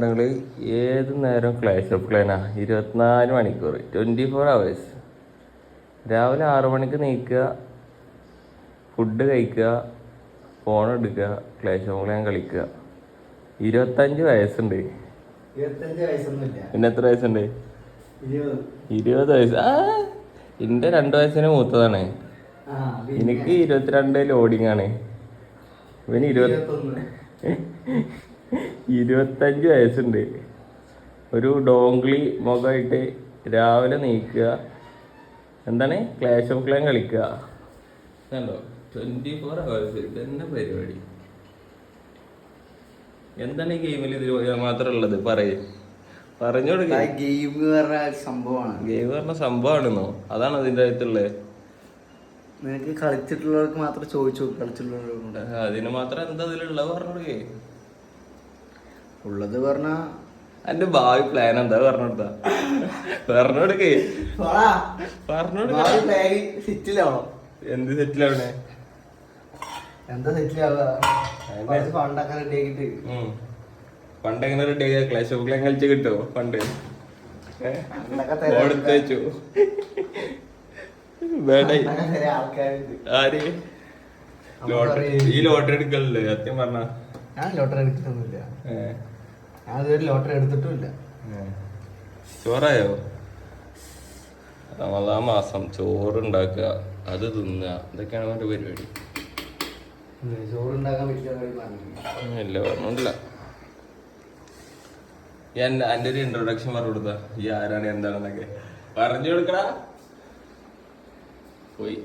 നിങ്ങൾ ഏത് നേരം ക്ലാഷ് ഓഫ് ക്ലാനാ 24 മണിക്കൂർ 24 hours. രാവിലെ 6 മണിക്ക് നീക്കുക, ഫുഡ് കഴിക്കുക, ഫോൺ എടുക്കുക, ക്ലാഷ് ഓഫ് ക്ലാൻ കളിക്കുക. 25 വയസ്സുണ്ട്. പിന്നെ എത്ര വയസ്സുണ്ട്? 20 വയസ്സ്. എൻ്റെ 2 വയസ്സിന് മൂത്തതാണ്. എനിക്ക് 22 ലോഡിങ് ആണ്. ഇവന് 25 വയസ്സുണ്ട്. ഒരു ഡോങ്ക്ലി മുഖമായിട്ട് രാവിലെ നീക്കുക, എന്താണ് ക്ലാഷ് ഓഫ് ക്ലാൻ കളിക്കുക. കണ്ടോ, 24 hours ഇതന്നെ പരിപാടി. എന്താണ് ഈ ഗെയിമിൽ ഇതിൽ മാത്രം ഉള്ളത്? പറഞ്ഞു കൊടുക്ക. ഗെയിം പറഞ്ഞ സംഭവമാണെന്നോ? അതാണ് അതിൻ്റെ അകത്തുള്ളത്. നിനക്ക് കളിച്ചിട്ടുള്ളവർക്ക് മാത്രം ചോദിച്ചു, കളിച്ചിട്ടുള്ളവരുണ്ട് അതിന് മാത്രം എന്താ ഇതിലുള്ളത് പറഞ്ഞു കൊടുക്കേ. ഉള്ളത് പറഞ്ഞ എന്റെ ഭാവി പ്ലാൻ എന്താ പറഞ്ഞോടുത്താ പറഞ്ഞു കൊടുക്കേ. സെറ്റിലാവണം. എന്ത് സെറ്റിലാവണേ? എന്താ സെറ്റിലാവുക? ഫണ്ടൊക്കെ റെഡിയാക്കിട്ട്. ഫണ്ട് എങ്ങനെ റെഡി ആക്കിയ? ക്ലാഷ് ഓഫ് ക്ലാൻ കളിച്ച് കിട്ടുമോ ഫണ്ട്? എടുത്ത് വെച്ചു. ആര് ഈ ലോട്ടറി എടുക്കലുണ്ട്? സത്യം പറഞ്ഞ ഞാൻ ലോട്ടറി എടുത്തിട്ടൊന്നുമില്ല. ഞാൻ ഇതുവരെ ലോട്ടറി എടുത്തിട്ടുമില്ല. ചോറായോ? റമദാൻ മാസം ചോറുണ്ടാക്കുക, അത് തിന്നുക, ഇതൊക്കെയാണ് അവന്റെ പരിപാടി. ചോറുണ്ടാക്കാൻ ഇല്ല പറഞ്ഞില്ല. ഞാൻ എന്റെ ഒരു ഇൻട്രൊഡക്ഷൻ പറഞ്ഞു കൊടുത്ത ഈ ആരാണ് എന്താണെന്നൊക്കെ പറഞ്ഞു കൊടുക്കടാ. പോയി